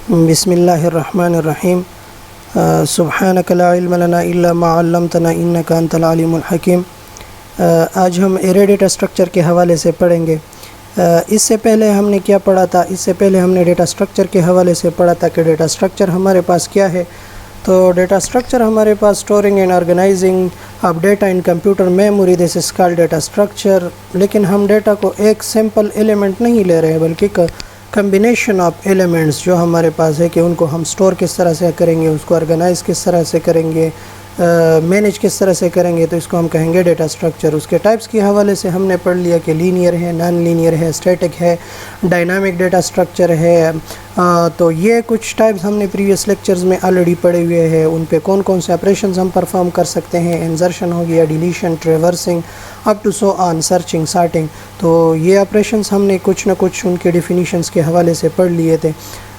बिस्मिल्लाहिर्रहमानिर्रहीम। सुब्हानक ला इल्म लना इल्ला मा अल्लमतना इन्नका अंतल अलीमुल हकीम। आज हम एरे डेटा स्ट्रक्चर के हवाले से पढ़ेंगे। इससे पहले हमने क्या पढ़ा था? इससे पहले हमने डेटा स्ट्रक्चर के हवाले से पढ़ा था कि डेटा स्ट्रक्चर हमारे पास क्या है। तो डेटा स्ट्रक्चर हमारे पास storing and organising of data in computer memory, this is called data structure. लेकिन हम डेटा को एक सिंपल एलिमेंट नहीं ले रहे हैं, बल्कि कम्बिनेशन ऑफ एलिमेंट्स जो हमारे पास है कि उनको हम स्टोर किस तरह से करेंगे, उसको ऑर्गेनाइज किस तरह से करेंगे, मैनेज किस तरह से करेंगे, तो इसको हम कहेंगे डेटा स्ट्रक्चर। उसके टाइप्स के हवाले से हमने पढ़ लिया कि लीनियर है, नॉन लीनियर है, स्टैटिक है, डायनामिक डेटा स्ट्रक्चर है। तो ये कुछ टाइप्स हमने प्रीवियस लेक्चर्स में ऑलरेडी पढ़े हुए हैं। उन पे कौन कौन से ऑपरेशंस हम परफॉर्म कर सकते हैं, इंसर्शन हो गया, deletion, traversing, up to so on, searching, sorting. तो ये ऑपरेशंस हमने कुछ ना कुछ उनके डिफिनीशंस के हवाले से पढ़ लिए थे।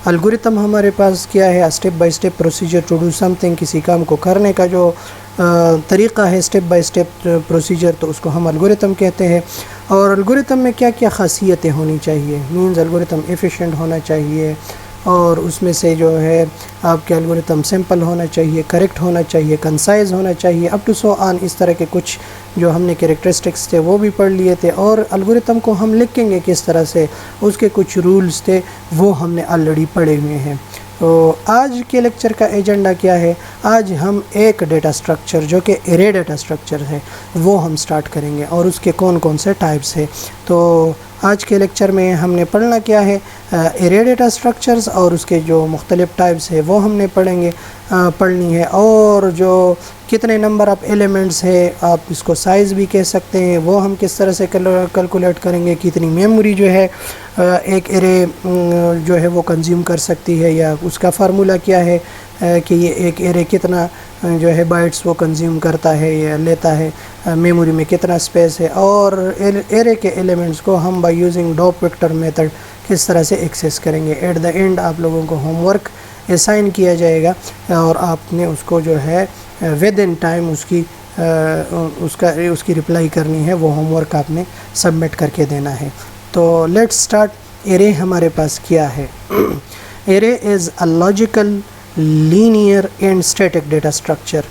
एल्गोरिथम हमारे पास क्या है? Step by step procedure to do something, किसी काम को करने का जो तरीक़ा है, स्टेप बाय स्टेप प्रोसीजर, तो उसको हम एल्गोरिथम कहते हैं। और एल्गोरिथम में क्या क्या ख़ासियतें होनी चाहिए? मींस एल्गोरिथम एफिशिएंट होना चाहिए, और उसमें से जो है आपके एल्गोरिथम सिंपल होना चाहिए, करेक्ट होना चाहिए, कंसाइज होना चाहिए, अप टू सो ऑन। इस तरह के कुछ जो हमने कैरेक्टरिस्टिक्स थे वो भी पढ़ लिए थे। और एल्गोरिथम को हम लिखेंगे किस तरह से, उसके कुछ रूल्स थे वो हमने ऑलरेडी पढ़े हुए हैं। तो आज के लेक्चर का एजेंडा क्या है? आज हम एक डेटा स्ट्रक्चर जो कि एरे डेटा स्ट्रक्चर है वो हम स्टार्ट करेंगे, और उसके कौन कौन से टाइप्स है। तो आज के लेक्चर में हमने पढ़ना क्या है? एरे डेटा स्ट्रक्चर्स और उसके जो मुख्तलिफ टाइप्स है वो हमने पढ़नी है। और जो कितने नंबर ऑफ़ एलिमेंट्स है, आप इसको साइज़ भी कह सकते हैं, वो हम किस तरह से कैलकुलेट करेंगे। कितनी मेमोरी जो है एक एरे जो है वो कंज्यूम कर सकती है, या उसका फार्मूला क्या है कि ये एक एरे कितना जो है बाइट्स वो कंज्यूम करता है या लेता है, मेमोरी में कितना स्पेस है। और एरे के एलिमेंट्स को हम बाय यूजिंग डॉप वेक्टर मेथड किस तरह से एक्सेस करेंगे। एट द एंड आप लोगों को होमवर्क असाइन किया जाएगा, और आपने उसको जो है विद इन टाइम उसकी रिप्लाई करनी है। वो होमवर्क आपने सबमिट करके देना है। तो लेट्स स्टार्ट। एरे हमारे पास क्या है? Array is a logical, linear and static data structure.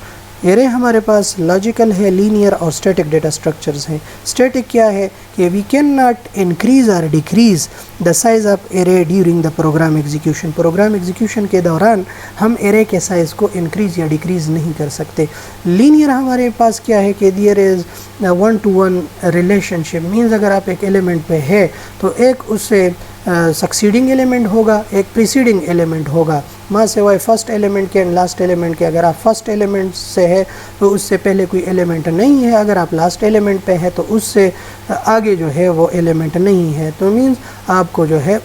Array हमारे पास लॉजिकल है, लीनियर और स्टैटिक डेटा स्ट्रक्चर्स हैं। स्टैटिक क्या है कि वी कैन नॉट इंक्रीज़ और decrease the size of array during the program execution. Program execution के दौरान हम एरे के साइज़ को इंक्रीज़ या डिक्रीज़ नहीं कर सकते। लीनियर हमारे पास क्या है कि there is 1-to-1 relationship. Means अगर आप एक एलिमेंट पे है तो एक उससे सक्सीडिंग एलिमेंट होगा, एक प्रीसीडिंग एलिमेंट होगा, माँ से वाई फर्स्ट एलिमेंट के एंड लास्ट एलिमेंट के। अगर आप फर्स्ट एलिमेंट से है तो उससे पहले कोई एलिमेंट नहीं है, अगर आप लास्ट एलिमेंट पे है तो उससे आगे जो है वो एलिमेंट नहीं है। तो मीन्स आपको जो है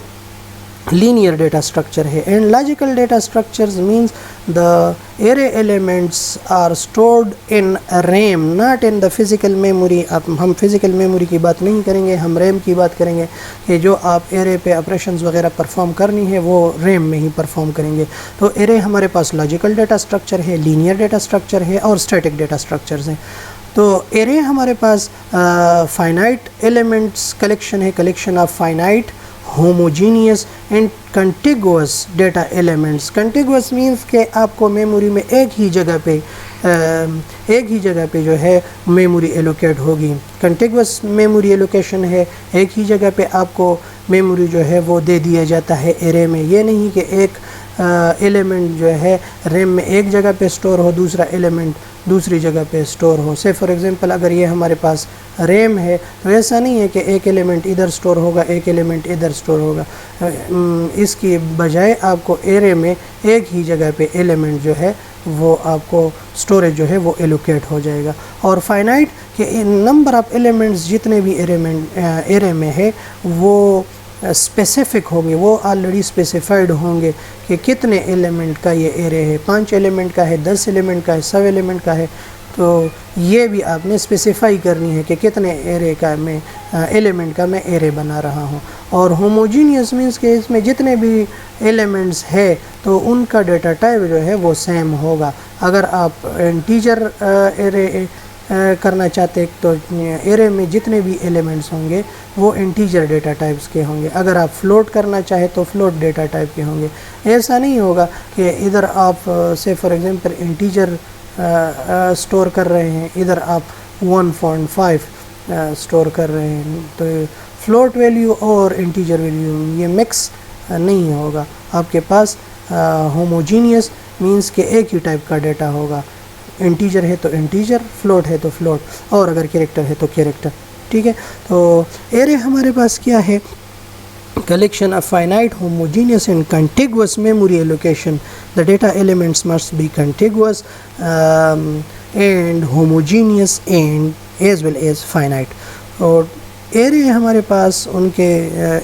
linear data structure है। and logical data structures means the array elements are stored in RAM, not in the physical memory। अब हम physical memory की बात नहीं करेंगे, हम RAM की बात करेंगे कि जो आप array पे operations वगैरह परफॉर्म करनी है वो RAM में ही परफॉर्म करेंगे। तो array हमारे पास logical data structure है, linear data structure है और static data structures हैं। तो array हमारे पास finite elements collection है, collection of finite, homogeneous and contiguous data elements. Contiguous means के आपको मेमोरी में एक ही जगह पे जो है मेमोरी एलोकेट होगी। कंटिगुअस मेमोरी एलोकेशन है, एक ही जगह पे आपको मेमोरी जो है वो दे दिया जाता है एरे में। ये नहीं कि एक एलिमेंट जो है रैम में एक जगह पे स्टोर हो, दूसरा एलिमेंट दूसरी जगह पे स्टोर हो। से फॉर एग्जांपल अगर ये हमारे पास रैम है तो ऐसा नहीं है कि एक एलिमेंट इधर स्टोर होगा, एक एलिमेंट इधर स्टोर होगा। इसकी बजाय आपको एरे में एक ही जगह पे एलिमेंट जो है वो आपको स्टोरेज जो है वो एलोकेट हो जाएगा। और फाइनाइट के नंबर ऑफ़ एलिमेंट्स जितने भी एरे में है वो स्पेसिफिक होंगे, वो ऑलरेडी स्पेसिफाइड होंगे कि कितने एलिमेंट का ये एरे है। 5 एलिमेंट का है, 10 एलिमेंट का है, 100 एलिमेंट का है। तो ये भी आपने स्पेसिफाई करनी है कि कितने एरे का मैं एलिमेंट का मैं एरे बना रहा हूँ। और होमोजीनियस मीन्स के इसमें जितने भी एलिमेंट्स है तो उनका डेटा टाइप जो है वो सेम होगा। अगर आप इंटीजर एरे करना चाहते हैं तो एरे में जितने भी एलिमेंट्स होंगे वो इंटीजर डेटा टाइप्स के होंगे। अगर आप फ्लोट करना चाहे तो फ्लोट डेटा टाइप के होंगे। ऐसा नहीं होगा कि इधर आप से फॉर एग्जांपल इंटीजर स्टोर कर रहे हैं, इधर आप 1.5 स्टोर कर रहे हैं, तो फ्लोट वैल्यू और इंटीजर वैल्यू ये मिक्स नहीं होगा। आपके पास होमोजीनियस मींस के एक ही टाइप का डेटा होगा, इंटीजर है तो इंटीजर, फ्लोट है तो फ्लोट, और अगर कैरेक्टर है तो कैरेक्टर। ठीक है, तो एरे हमारे पास क्या है? collection of finite homogeneous and contiguous memory allocation. The data elements must be contiguous and homogeneous and as well as finite. और एरे हमारे पास उनके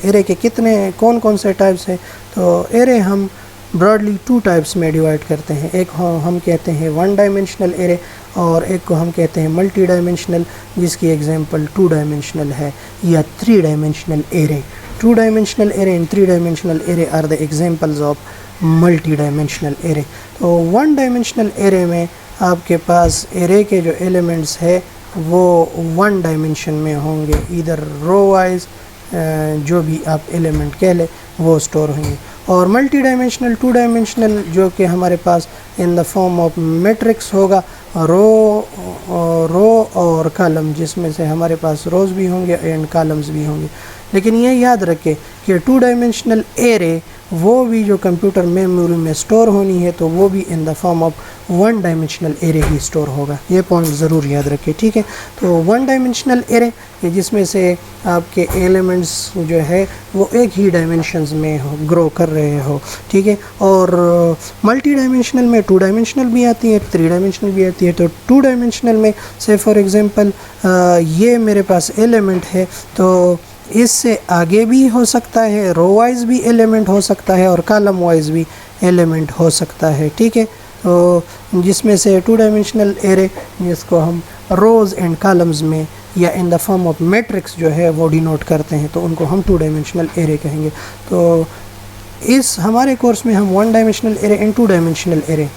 एरे के कितने कौन कौन से टाइप्स हैं? तो एरे हम ब्रॉडली 2 टाइप्स में डिवाइड करते हैं। एक हम कहते हैं 1 डायमेंशनल एरे और एक को हम कहते हैं मल्टी डायमेंशनल, जिसकी एग्जांपल 2 डायमेंशनल है या 3 dimensional array. 2 dimensional array and 3 dimensional array are the examples of multi dimensional array. तो 1 डायमेंशनल एरे में आपके पास एरे के जो एलिमेंट्स है वो 1 डायमेंशन में होंगे, इधर रो वाइज जो भी आप एलिमेंट कह ले वो स्टोर होंगे। और मल्टी डायमेंशनल 2 डायमेंशनल जो कि हमारे पास in the form of matrix होगा, रो और कॉलम, जिसमें से हमारे पास रोज़ भी होंगे एंड कॉलम्स भी होंगे। लेकिन ये याद रखें कि 2 डायमेंशनल एरे वो भी जो कंप्यूटर मेमोरी में स्टोर होनी है तो वो भी इन the form of 1 dimensional array he store होगा। ये पॉइंट ज़रूर याद रखें। ठीक है, तो 1 डायमेंशनल एरे जिसमें से आपके एलिमेंट्स जो है वो एक ही डायमेंशंस में हो, ग्रो कर रहे हो। ठीक है, और मल्टी डायमेंशनल में 2 डायमेंशनल भी आती है, 3 डायमेंशनल भी आती है। तो 2 डायमेंशनल में से फॉर एग्जांपल ये मेरे पास एलिमेंट है तो इससे आगे भी हो सकता है, रो वाइज भी एलिमेंट हो सकता है और कॉलम वाइज भी एलिमेंट हो सकता है। ठीक है, तो जिसमें से 2 डायमेंशनल एरे जिसको हम रोज़ एंड कॉलम्स में या इन द फॉर्म ऑफ मैट्रिक्स जो है वो डिनोट करते हैं, तो उनको हम 2 डायमेंशनल एरे कहेंगे। तो इस हमारे कोर्स में हम 1 dimensional array and 2 dimensional array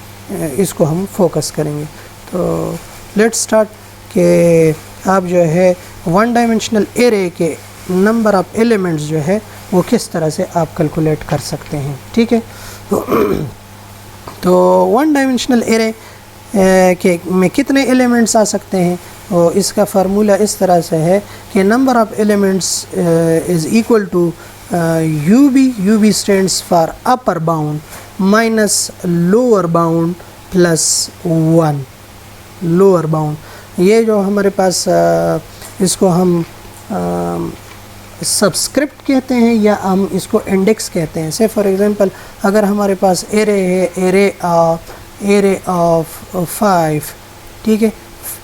इसको हम फोकस करेंगे। तो लेट्स स्टार्ट कि आप जो है 1 डायमेंशनल एरे के नंबर ऑफ एलिमेंट्स जो है वो किस तरह से आप कैलकुलेट कर सकते हैं। ठीक है, तो 1 डायमेंशनल एरे के में कितने एलिमेंट्स आ सकते हैं? और इसका फार्मूला इस तरह से है कि number of elements is equal to UB stands for upper bound minus lower bound plus 1 lower bound. ये जो हमारे पास इसको हम सबस्क्रिप्ट कहते हैं या हम इसको इंडेक्स कहते हैं। से फॉर एग्जांपल अगर हमारे पास एरे है, एरे ऑफ 5, ठीक है,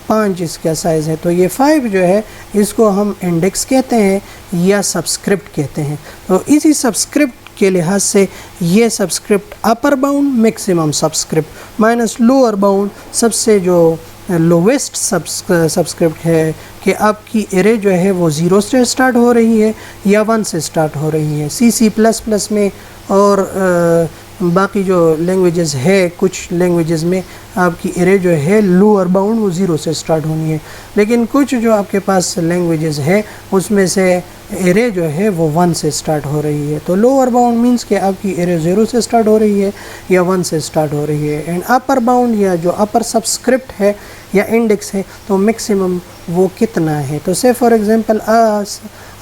5 इसका साइज़ है, तो ये 5 जो है इसको हम इंडेक्स कहते हैं या सबस्क्रिप्ट कहते हैं। तो इसी सबस्क्रिप्ट के लिहाज से ये subscript upper bound maximum subscript minus lower bound सबसे जो लोवेस्ट सबस्क्रिप्ट है कि आपकी एरे जो है वो 0 से स्टार्ट हो रही है या 1 से स्टार्ट हो रही है। C++ में और बाकी जो लैंग्वेजेस है, कुछ लैंग्वेजेस में आपकी एरे जो है लोअर बाउंड वो 0 से स्टार्ट होनी है, लेकिन कुछ जो आपके पास लैंग्वेजेस है उसमें से एरे जो है वो 1 से स्टार्ट हो रही है। तो लोअर बाउंड मींस कि आपकी एरे 0 से स्टार्ट हो रही है या 1 से स्टार्ट हो रही है। एंड अपर बाउंड या जो अपर सबस्क्रिप्ट है या इंडेक्स है तो मैक्सिमम वो कितना है? तो से फॉर एग्जांपल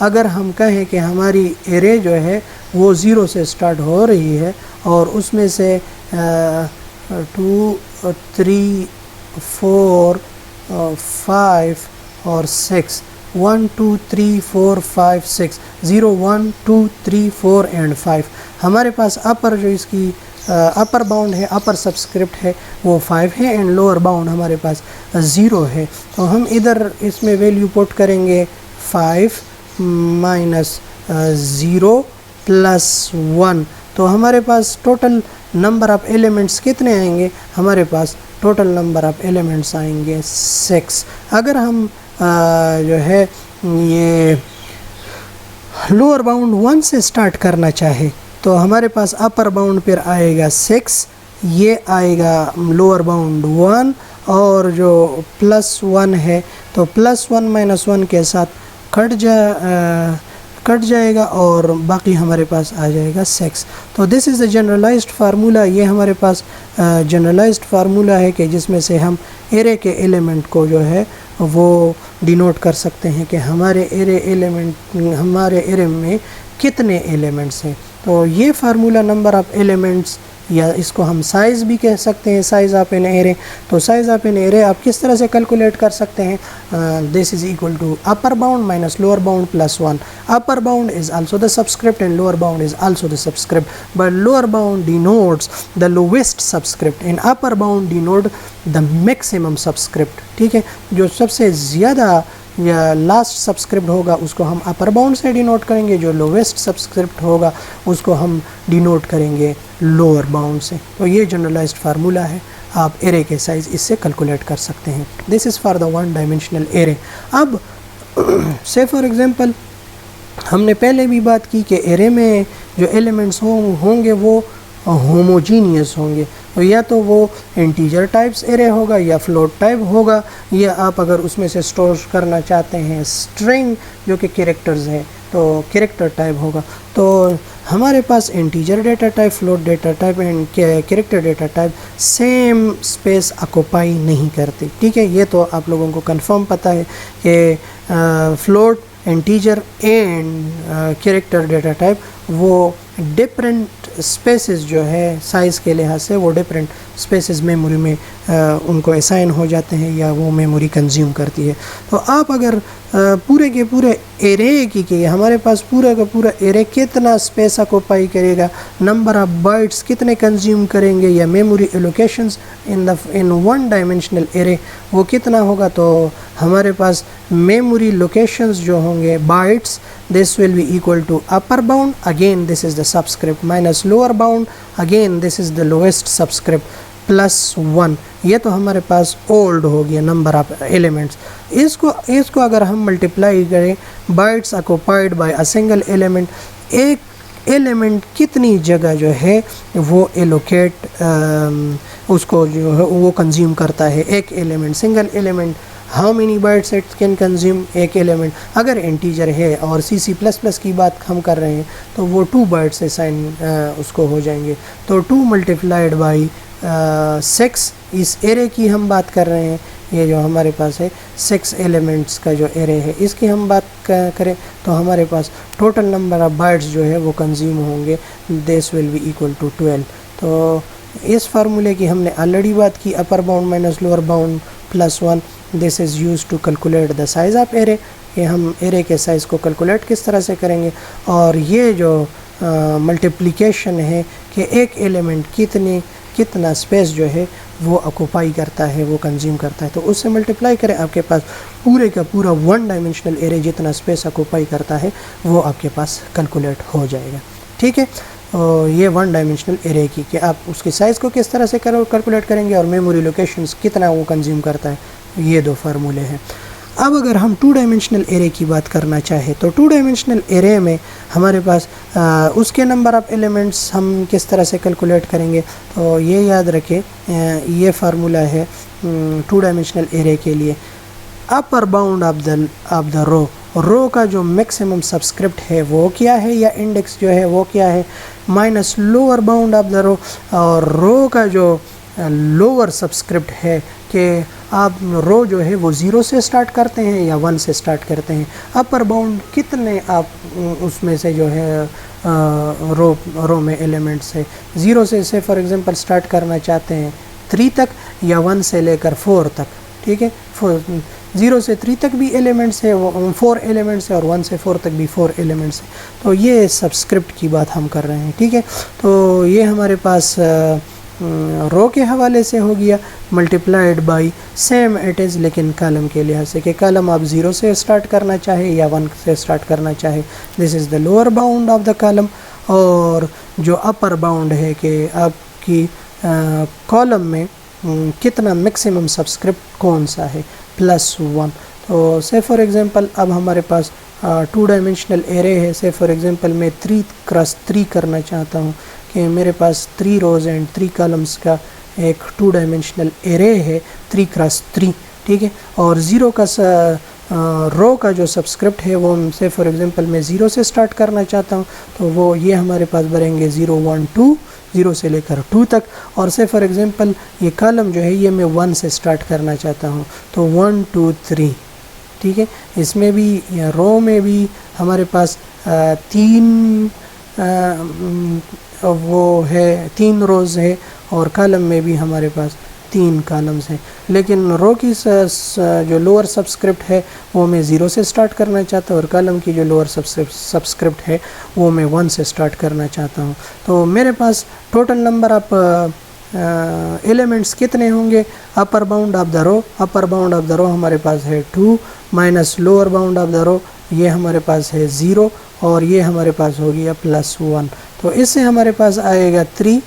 अगर हम कहें कि हमारी एरे जो है वो 0 से स्टार्ट हो रही है और उसमें से 2, 3, 4, 5 और 6, 1, 2, 3, 4, 5, 6, 0, 1, 2, 3, 4 एंड 5 हमारे पास अपर जो इसकी अपर बाउंड है, अपर सबस्क्रिप्ट है वो 5 है एंड लोअर बाउंड हमारे पास 0 है। तो हम इधर इसमें वैल्यू पुट करेंगे 5 माइनस 0 प्लस 1, तो हमारे पास टोटल नंबर ऑफ़ एलिमेंट्स कितने आएंगे? हमारे पास टोटल नंबर ऑफ़ एलिमेंट्स आएंगे 6। अगर हम जो है ये लोअर बाउंड 1 से स्टार्ट करना चाहे तो हमारे पास अपर बाउंड पर आएगा 6, ये आएगा लोअर बाउंड 1 और जो +1 है तो +1 -1 के साथ कट जाएगा और बाकी हमारे पास आ जाएगा 6। तो this is the generalised formula. ये हमारे पास जनरलाइज्ड फार्मूला है कि जिसमें से हम एरे के एलिमेंट को जो है वो डिनोट कर सकते हैं कि हमारे एरे में कितने एलिमेंट्स हैं। तो ये फार्मूला नंबर ऑफ़ एलिमेंट्स, या इसको हम साइज़ भी कह सकते हैं, साइज़ ऑफ एन एरे। तो साइज़ ऑफ एन एरे आप किस तरह से कैलकुलेट कर सकते हैं? This is equal to upper bound minus lower bound +1। Upper bound is also the subscript and lower bound is also the subscript, but lower bound denotes the lowest subscript and upper bound denote the maximum subscript. ठीक है, जो सबसे ज़्यादा या last subscript होगा उसको हम upper bound से डिनोट करेंगे, जो लोवेस्ट सबस्क्रिप्ट होगा उसको हम डिनोट करेंगे लोअर बाउंड से। तो ये जनरलाइज्ड फार्मूला है, आप एरे के साइज़ इससे कैलकुलेट कर सकते हैं। This is for the 1 dimensional array. अब से फॉर एग्जांपल हमने पहले भी बात की कि एरे में जो एलिमेंट्स होंगे वो होमोजीनियस होंगे, तो या तो वो इंटीजर टाइप्स एरे होगा या फ्लोट टाइप होगा, या आप अगर उसमें से स्टोर करना चाहते हैं स्ट्रिंग जो कि कैरेक्टर्स है तो कैरेक्टर टाइप होगा। तो हमारे पास integer data type, float data type and character data type same space occupy नहीं करते। ठीक है, ये तो आप लोगों को कंफर्म पता है कि float, integer and character data type वो डिफरेंट स्पेसेस जो है साइज़ के लिहाज से वो डिफरेंट स्पेसेस मेमोरी में उनको असाइन हो जाते हैं या वो मेमोरी कंज्यूम करती है। तो आप अगर पूरे के पूरे एरे की हमारे पास पूरा का पूरा एरे कितना स्पेस ऑक्यूपाई करेगा, नंबर ऑफ बाइट्स कितने कंज्यूम करेंगे, या मेमोरी एलोकेशंस इन 1 डायमेंशनल एरे वो कितना होगा, तो हमारे पास मेमोरी लोकेशंस जो होंगे bytes, this will be equal to upper bound, again this is the subscript, minus lower bound, again this is the lowest subscript, +1। ये तो हमारे पास ओल्ड हो गया नंबर ऑफ एलिमेंट्स। इसको अगर हम मल्टीप्लाई करें bytes occupied by a single element, एक एलिमेंट कितनी जगह जो है वो एलोकेट उसको जो है वो कंज्यूम करता है, एक element, single element how many bytes it can consume एक एलिमेंट। अगर इंटीजर है और C++ की बात हम कर रहे हैं तो वो 2 बाइट्स से साइन उसको हो जाएंगे। तो 2 मल्टीप्लाइड बाई 6, इस एरे की हम बात कर रहे हैं, ये जो हमारे पास है 6 एलिमेंट्स का जो एरे है इसकी हम बात करें तो हमारे पास टोटल नंबर ऑफ बाइट्स जो है वो कंज्यूम होंगे, this will be equal to 12। तो इस फार्मूले की हमने ऑलरेडी बात की, upper bound minus lower bound +1, this is use to calculate the size of array. ये हम एरे के साइज़ को कैलकुलेट किस तरह से करेंगे, और ये जो मल्टीप्लिकेशन है कि एक एलिमेंट कितना स्पेस जो है वो ऑक्यूपाई करता है, वो कंज्यूम करता है, तो उससे मल्टीप्लाई करें, आपके पास पूरे का पूरा 1 डायमेंशनल एरे जितना स्पेस ऑक्यूपाई करता है वो आपके पास कैलकुलेट हो जाएगा। ठीक है, ये 1 डायमेंशनल एरे की कि आप उसके साइज़ को किस तरह से कैलकुलेट करेंगे और मेमोरी लोकेशंस कितना वो कंज्यूम करता है, ये 2 फार्मूले हैं। अब अगर हम 2 डायमेंशनल एरे की बात करना चाहें तो 2 डायमेंशनल एरे में हमारे पास उसके नंबर ऑफ़ एलिमेंट्स हम किस तरह से कैलकुलेट करेंगे, तो ये याद रखें, ये फार्मूला है 2 डायमेंशनल एरे के लिए। Upper bound of the row का जो मैक्सिमम सबस्क्रिप्ट है वो क्या है, या इंडेक्स जो है वो क्या है, minus lower bound of the row, और रो का जो लोअर सबस्क्रिप्ट है कि आप रो जो है वो 0 से स्टार्ट करते हैं या 1 से स्टार्ट करते हैं, अपर बाउंड कितने आप उसमें से जो है रो में एलिमेंट्स है, 0 से फॉर एग्जांपल स्टार्ट करना चाहते हैं 3 तक या 1 से लेकर 4 तक। ठीक है, 0 से 3 तक भी एलिमेंट्स है, 4 एलिमेंट्स है, और 1 से 4 तक भी 4 एलिमेंट्स है। तो ये सबस्क्रिप्ट की बात हम कर रहे हैं। ठीक है, तो ये हमारे पास रो के हवाले से हो गया, multiplied by same it is, लेकिन कॉलम के लिहाज से कि कॉलम आप 0 से स्टार्ट करना चाहे या 1 से स्टार्ट करना चाहे, this is the lower bound of the column, और जो अपर बाउंड है कि आपकी कॉलम में कितना मैक्सिमम सबस्क्रिप्ट कौन सा है, +1। तो से फॉर एग्जांपल अब हमारे पास 2 डायमेंशनल एरे है, से फॉर एग्जांपल मैं 3 क्रॉस 3 करना चाहता हूँ कि मेरे पास 3 रोज़ एंड 3 कॉलम्स का एक 2 डायमेंशनल एरे है 3 क्रॉस 3, ठीक है। और ज़ीरो का रो का जो सबस्क्रिप्ट है वो से फॉर एग्जांपल मैं 0 से स्टार्ट करना चाहता हूँ, तो वो ये हमारे पास भरेंगे 0 1 2, 0 से लेकर 2 तक। और से फॉर एग्जांपल ये कॉलम जो है ये मैं 1 से स्टार्ट करना चाहता हूँ, तो 1 2 3, ठीक है। इसमें भी या रो में भी हमारे पास 3 वो है 3 रोज़ है, और कॉलम में भी हमारे पास 3 कॉलम्स हैं। लेकिन रो की जो लोअर सबस्क्रिप्ट है वो मैं 0 से स्टार्ट करना चाहता हूँ, और कॉलम की जो लोअर सबस्क्रिप्ट है वो मैं 1 से स्टार्ट करना चाहता हूँ। तो मेरे पास टोटल नंबर ऑफ एलिमेंट्स कितने होंगे? Upper bound of the row, upper bound of the row हमारे पास है 2 minus lower bound of the row ये हमारे पास है 0, और ये हमारे पास हो गया +1, तो इससे हमारे पास आएगा 3,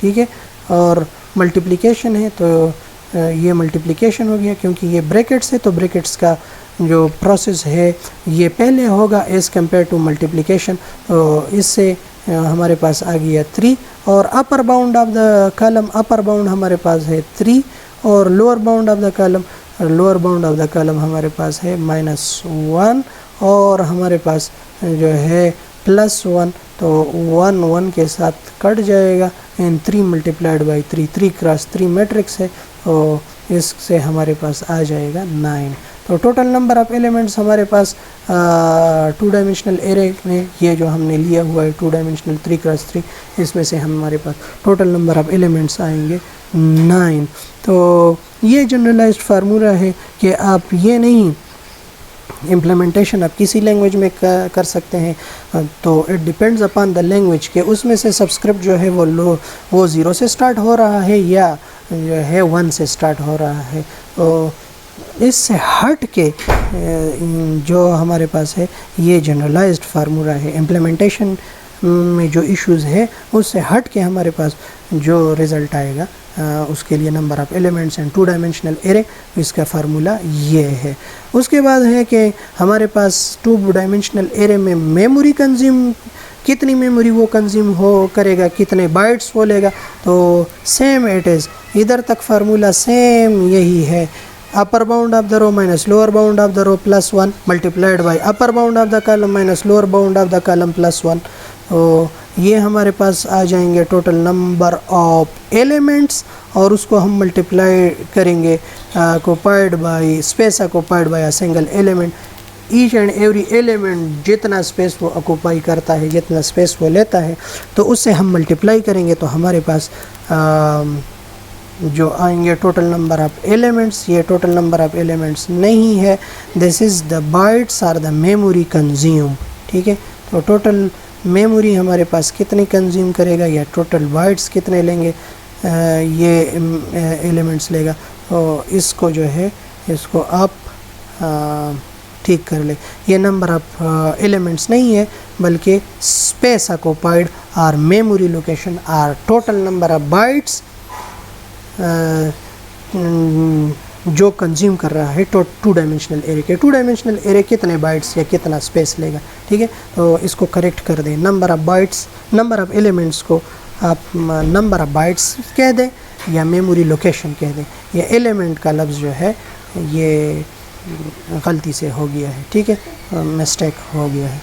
ठीक है। और मल्टीप्लिकेशन है तो ये मल्टीप्लिकेशन हो गया, क्योंकि ये ब्रैकेट्स है तो ब्रैकेट्स का जो प्रोसेस है ये पहले होगा एज़ कम्पेयर टू मल्टीप्लिकेशन, तो इससे हमारे पास आ गया 3। और अपर bound of the column, upper bound हमारे पास है 3, और lower bound of the column, lower bound of the column हमारे पास है -1, और हमारे पास जो है +1, तो 1 1 के साथ कट जाएगा, and 3 multiplied by 3, 3 cross 3 matrix है, तो इससे हमारे पास आ जाएगा 9। तो टोटल नंबर ऑफ़ एलिमेंट्स हमारे पास 2 डायमेंशनल एरे में ये जो हमने लिया हुआ है 2 डायमेंशनल 3 क्रॉस 3, इसमें से हमारे पास टोटल नंबर ऑफ़ एलिमेंट्स आएंगे 9। तो ये जनरलाइज्ड फार्मूला है कि आप ये नहीं इम्प्लीमेंटेशन आप किसी लैंग्वेज में कर सकते हैं, तो it depends upon the language के उसमें से सबस्क्रिप्ट जो है वो 0 से स्टार्ट हो रहा है या जो है 1 से स्टार्ट हो रहा है। तो इससे हट के जो हमारे पास है ये जनरलाइज्ड फार्मूला है। इम्प्लीमेंटेशन में जो इश्यूज़ है उससे हट के हमारे पास जो रिज़ल्ट आएगा उसके लिए number of elements and 2 dimensional array, इसका फार्मूला ये है। उसके बाद है कि हमारे पास 2 डायमेंशनल एरे में मेमोरी कंज्यूम, कितनी मेमोरी वो कंज्यूम करेगा, कितने बाइट्स वो लेगा, तो सेम इट इज़ इधर तक फार्मूला सेम यही है। Upper bound of the row minus lower bound of the row +1 multiplied by upper bound of the column minus lower bound of the column +1, तो ये हमारे पास आ जाएंगे टोटल नंबर ऑफ एलिमेंट्स, और उसको हम मल्टीप्लाई करेंगे occupied by space occupied by a single element. Each and every element जितना space वो ऑक्युपाई करता है, जितना स्पेस वो लेता है, तो उससे हम मल्टीप्लाई करेंगे, तो हमारे पास जो आएंगे टोटल नंबर ऑफ़ एलिमेंट्स। ये टोटल नंबर ऑफ़ एलिमेंट्स नहीं है, this is the bytes are the memory consume, ठीक है। तो टोटल मेमोरी हमारे पास कितनी कंज्यूम करेगा या टोटल बाइट्स कितने लेंगे ये एलिमेंट्स लेगा, तो इसको जो है इसको आप ठीक कर ले। ये नंबर ऑफ़ एलिमेंट्स नहीं है बल्कि स्पेस ऑक्युपाइड और मेमोरी लोकेशन और टोटल नंबर ऑफ़ बाइट्स जो कंज्यूम कर रहा है 2 डायमेंशनल एरे के। 2 डायमेंशनल एरे कितने बाइट्स या कितना स्पेस लेगा, ठीक है। तो इसको करेक्ट कर दें, number of bytes, number of elements को आप नंबर ऑफ़ बाइट्स कह दें या मेमोरी लोकेशन कह दें। ये एलिमेंट का लफ्ज़ जो है ये गलती से हो गया है, ठीक है, मिस्टेक हो गया है,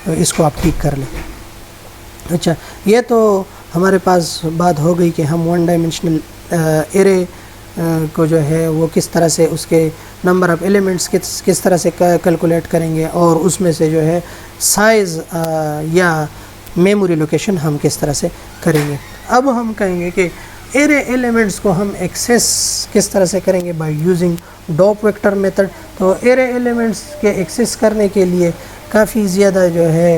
तो इसको आप ठीक कर लें। अच्छा, ये तो हमारे पास बात हो गई कि हम 1 डायमेंशनल एरे को जो है वो किस तरह से उसके नंबर ऑफ़ एलिमेंट्स किस तरह से कैलकुलेट करेंगे, और उसमें से जो है साइज़ या मेमोरी लोकेशन हम किस तरह से करेंगे। अब हम कहेंगे कि एरे एलिमेंट्स को हम एक्सेस किस तरह से करेंगे, बाय यूजिंग डॉप वेक्टर मेथड। तो एरे एलिमेंट्स के एक्सेस करने के लिए काफ़ी ज़्यादा जो है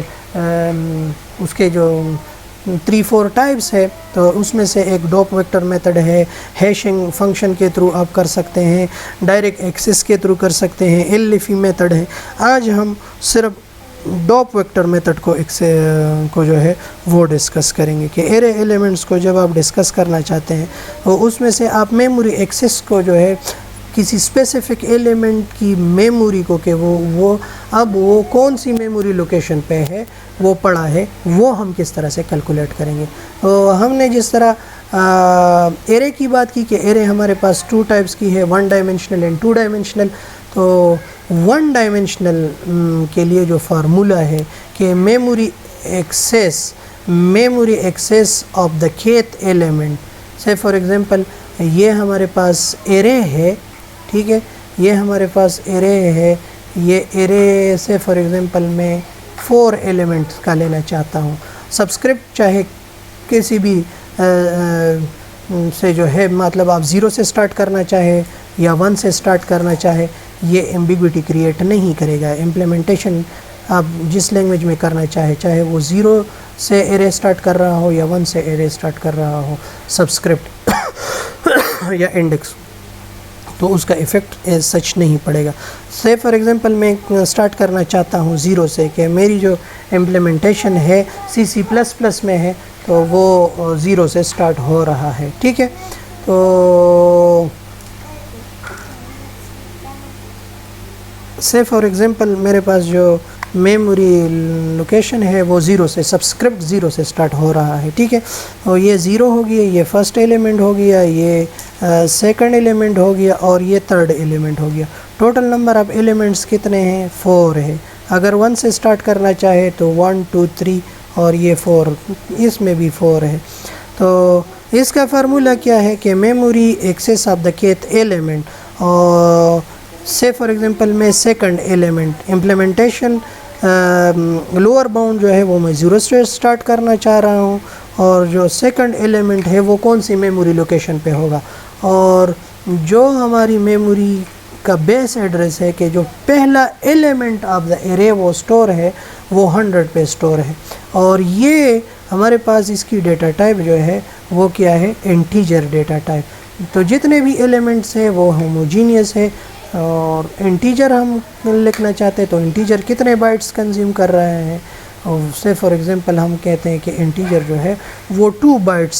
उसके जो 3-4 टाइप्स है, तो उसमें से एक डॉप वेक्टर मेथड है, हैशिंग फंक्शन के थ्रू आप कर सकते हैं, डायरेक्ट एक्सेस के थ्रू कर सकते हैं, एलएफई मेथड है। आज हम सिर्फ डॉप वेक्टर मेथड को जो है वो डिस्कस करेंगे कि एरे एलिमेंट्स को जब आप डिस्कस करना चाहते हैं तो उसमें से आप मेमोरी एक्सेस को जो है किसी स्पेसिफिक एलिमेंट की मेमोरी को कि वो अब वो कौन सी मेमोरी लोकेशन पे है वो पड़ा है, वो हम किस तरह से कैलकुलेट करेंगे। तो हमने जिस तरह एरे की बात की कि एरे हमारे पास 2 टाइप्स की है, 1 डायमेंशनल एंड 2 डायमेंशनल। तो 1 डायमेंशनल के लिए जो फार्मूला है कि memory access of the kth element, say for example ये हमारे पास एरे है, ठीक है, ये हमारे पास एरे है, ये एरे से फॉर एग्जांपल मैं 4 एलिमेंट्स का लेना चाहता हूँ। सब्सक्रिप्ट चाहे किसी भी से जो है, मतलब आप 0 से स्टार्ट करना चाहे या 1 से स्टार्ट करना चाहे, ये एम्बिग्विटी क्रिएट नहीं करेगा। इम्प्लीमेंटेशन आप जिस लैंग्वेज में करना चाहे वो 0 से एरे स्टार्ट कर रहा हो या 1 से एरे स्टार्ट कर रहा हो, सब्सक्रिप्ट या इंडेक्स, तो उसका इफ़ेक्ट एज सच नहीं पड़ेगा। से फॉर एग्जांपल मैं स्टार्ट करना चाहता हूँ 0 से, कि मेरी जो इम्प्लीमेंटेशन है C++ में है, तो वो 0 से स्टार्ट हो रहा है, ठीक है। तो से फॉर एग्जांपल मेरे पास जो मेमोरी लोकेशन है वो 0 से, सब्सक्रिप्ट 0 से स्टार्ट हो रहा है, ठीक है। और ये 0 हो गया, ये फर्स्ट एलिमेंट हो गया, ये सेकंड एलिमेंट हो गया और ये थर्ड एलिमेंट हो गया। टोटल नंबर ऑफ एलिमेंट्स कितने हैं? 4 है। अगर 1 से स्टार्ट करना चाहे तो 1 2 3 और ये 4, इसमें भी 4 है। तो इसका फार्मूला क्या है कि memory access of the kth element, और से फॉर एग्जांपल मैं second element implementation lower bound जो है वो मैं 0 से स्टार्ट करना चाह रहा हूँ, और जो सेकंड एलिमेंट है वो कौन सी मेमोरी लोकेशन पे होगा, और जो हमारी मेमोरी का बेस एड्रेस है कि जो पहला एलिमेंट ऑफ द एरे वो स्टोर है वो 100 पे स्टोर है। और ये हमारे पास इसकी डेटा टाइप जो है वो क्या है? Integer data type. तो जितने भी एलिमेंट्स हैं वो होमोजीनियस है, और इंटीजर हम लिखना चाहते हैं तो इंटीजर कितने बाइट्स कंज्यूम कर रहे हैं, और से फॉर एग्जांपल हम कहते हैं कि इंटीजर जो है वो 2 बाइट्स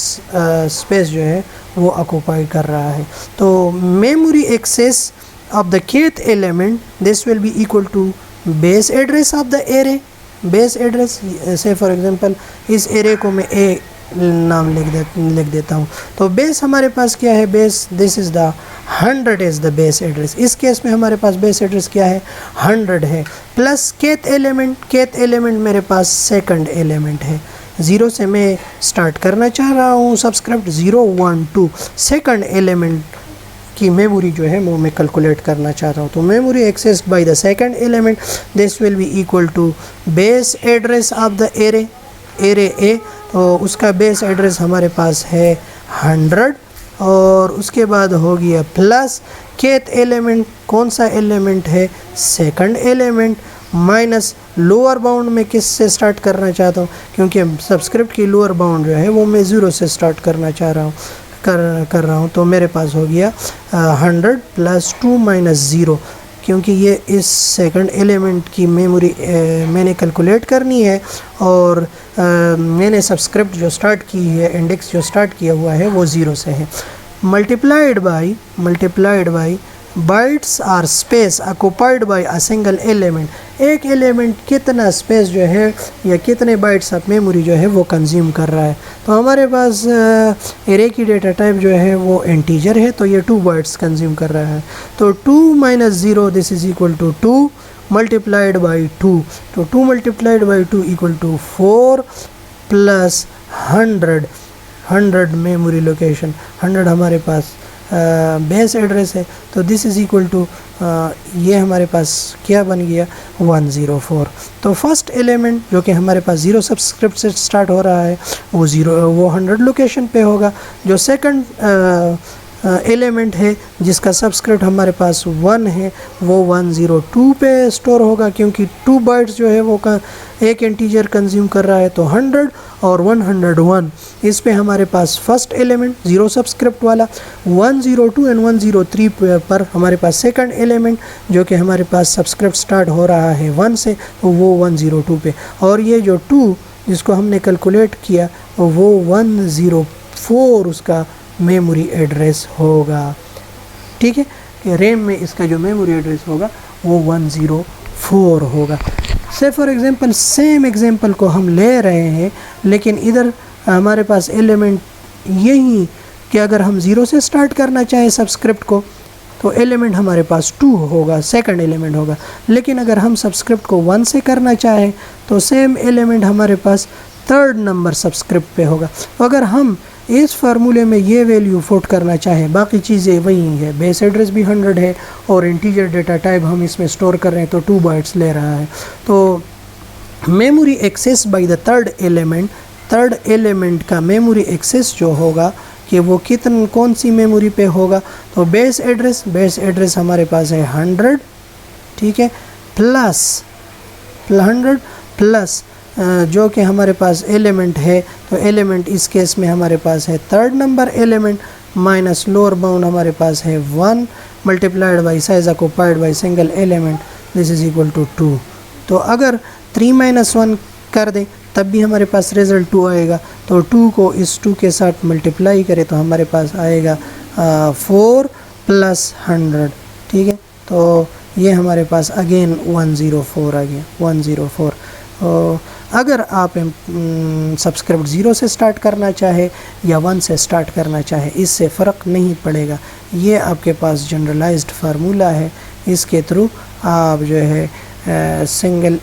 स्पेस जो है वो ऑक्यूपाई कर रहा है। तो memory access of the kth element, this will be equal to base address of the array. Base address, say for example इस एरे को मैं ए नाम लिख देता हूँ। तो बेस हमारे पास क्या है? Base, this is the 100 is the base address. इस केस में हमारे पास बेस एड्रेस क्या है? 100 है, प्लस kth एलिमेंट मेरे पास सेकंड एलिमेंट है। 0 से मैं स्टार्ट करना चाह रहा हूँ, सब्सक्रिप्ट 0 1 2, सेकंड एलिमेंट की मेमोरी जो है वो मैं कैलकुलेट करना चाह रहा हूँ। तो memory accessed by the second element, this will be equal to base address of the array A. तो उसका बेस एड्रेस हमारे पास है 100, और उसके बाद हो गया प्लस kth एलिमेंट, कौन सा एलिमेंट है? Second element, minus lower bound में किस से स्टार्ट करना चाहता हूँ, क्योंकि सब्सक्रिप्ट की लोअर बाउंड जो है वो मैं 0 से स्टार्ट करना चाह रहा हूँ कर रहा हूँ। तो मेरे पास हो गया 100 प्लस 2 माइनस 0, क्योंकि ये इस सेकंड एलिमेंट की मेमोरी मैंने कैलकुलेट करनी है, और मैंने सब्सक्रिप्ट जो स्टार्ट की है, इंडेक्स जो स्टार्ट किया हुआ है वो 0 से है। Multiplied by bytes are space occupied by a single element. एक एलिमेंट कितना स्पेस जो है या कितने बाइट्स ऑफ मेमोरी जो है वो कंज्यूम कर रहा है। तो हमारे पास एरे की डेटा टाइप जो है वो इंटीजर है, तो ये 2 बाइट्स कंज्यूम कर रहा है। तो 2 minus 0, this is equal to 2 multiplied by 2। तो 2 multiplied by 2 equal to 4 plus 100 memory location, 100 हमारे पास बेस एड्रेस है। तो दिस इज़ इक्वल टू ये हमारे पास क्या बन गया? 104। तो फर्स्ट एलिमेंट जो कि हमारे पास 0 सब्सक्रिप्ट से स्टार्ट हो रहा है वो 100 लोकेशन पे होगा। जो सेकंड एलिमेंट है जिसका सब्सक्रिप्ट हमारे पास 1 है वो 102 पे स्टोर होगा, क्योंकि 2 बाइट्स जो है वो एक इंटीजर कंज्यूम कर रहा है। तो 100 और 101, इस पे हमारे पास फर्स्ट एलिमेंट 0 सब्सक्रिप्ट वाला, 102 एंड 103 पर हमारे पास सेकंड एलिमेंट जो कि हमारे पास सब्सक्रिप्ट स्टार्ट हो रहा है 1 से, तो वो 102 पे, और ये जो 2 जिसको हमने कैलकुलेट किया वो 104 उसका मेमोरी एड्रेस होगा। ठीक है, कि रैम में इसका जो मेमोरी एड्रेस होगा वो 104 होगा। से फॉर एग्जांपल सेम एग्जांपल को हम ले रहे हैं, लेकिन इधर हमारे पास एलिमेंट यही कि अगर हम 0 से स्टार्ट करना चाहें सबस्क्रिप्ट को तो एलिमेंट हमारे पास 2 होगा, सेकंड एलिमेंट होगा। लेकिन अगर हम सबस्क्रिप्ट को 1 से करना चाहें तो सेम एलिमेंट हमारे पास थर्ड नंबर सबस्क्रिप्ट पे होगा। तो अगर हम इस फार्मूले में ये वैल्यू पुट करना चाहें, बाकी चीज़ें वही है, बेस एड्रेस भी 100 है और इंटीजर डेटा टाइप हम इसमें स्टोर कर रहे हैं तो 2 बाइट्स ले रहा है। तो memory access by the third element का मेमोरी एक्सेस जो होगा कि वो कौन सी मेमोरी पे होगा, तो बेस एड्रेस हमारे पास है 100, ठीक है, प्लस 100 प्लस जो कि हमारे पास एलिमेंट है, तो एलिमेंट इस केस में हमारे पास है third number element minus lower bound हमारे पास है 1 multiplied by size occupied by single element, this is equal to 2। तो अगर 3 - 1 कर दें तब भी हमारे पास रिजल्ट 2 आएगा। तो 2 को इस 2 के साथ मल्टीप्लाई करें तो हमारे पास आएगा 4 + 100, ठीक है। तो ये हमारे पास अगेन 104 आ गया, 104। अगर आप सबस्क्रिप्ट 0 से स्टार्ट करना चाहे या 1 से स्टार्ट करना चाहे, इससे फ़र्क नहीं पड़ेगा। ये आपके पास जनरलाइज्ड फार्मूला है, इसके थ्रू आप जो है सिंगल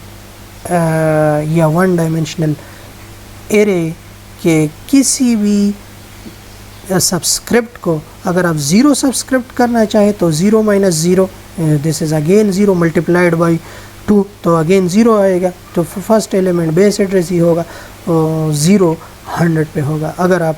या 1 डायमेंशनल एरे के किसी भी सबस्क्रिप्ट को अगर आप 0 सबस्क्रिप्ट करना चाहें तो 0 - 0, this is again 0 multiplied by 2, तो अगेन 0 आएगा। तो फर्स्ट एलिमेंट बेस एड्रेस ही होगा, 0 100 पे होगा। अगर आप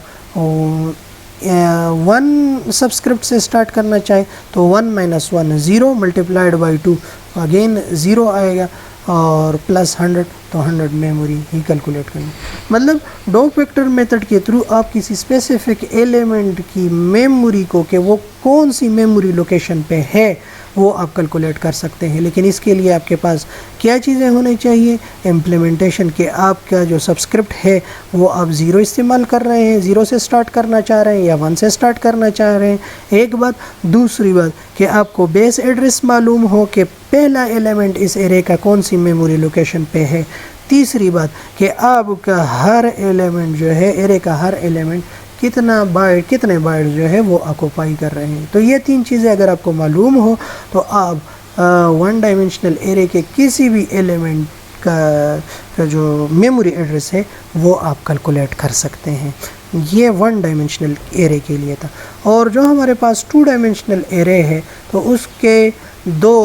1 सबस्क्रिप्ट से स्टार्ट करना चाहें तो 1 - 1 0 मल्टीप्लाइड बाई 2, अगेन 0 आएगा और प्लस 100, तो 100 मेमोरी ही कैलकुलेट करनी। मतलब डॉग वेक्टर मेथड के थ्रू आप किसी स्पेसिफिक एलिमेंट की मेमोरी को कि वो कौन सी मेमोरी लोकेशन पे है वो आप कैलकुलेट कर सकते हैं। लेकिन इसके लिए आपके पास क्या चीज़ें होनी चाहिए, इम्प्लीमेंटेशन के आपका जो सबस्क्रिप्ट है वो आप 0 इस्तेमाल कर रहे हैं, 0 से स्टार्ट करना चाह रहे हैं या 1 से स्टार्ट करना चाह रहे हैं, एक बात। दूसरी बात कि आपको बेस एड्रेस मालूम हो कि पहला एलिमेंट इस एरे का कौन सी मेमोरी लोकेशन पे है। तीसरी बात कि आपका हर एलिमेंट जो है, एरे का हर एलिमेंट कितने बाइट जो है वो ऑक्यूपाई कर रहे हैं। तो ये 3 चीज़ें अगर आपको मालूम हो तो आप 1 डायमेंशनल एरे के किसी भी एलिमेंट का जो मेमोरी एड्रेस है वो आप कैलकुलेट कर सकते हैं। ये 1 डायमेंशनल एरे के लिए था। और जो हमारे पास 2 डायमेंशनल एरे है तो उसके 2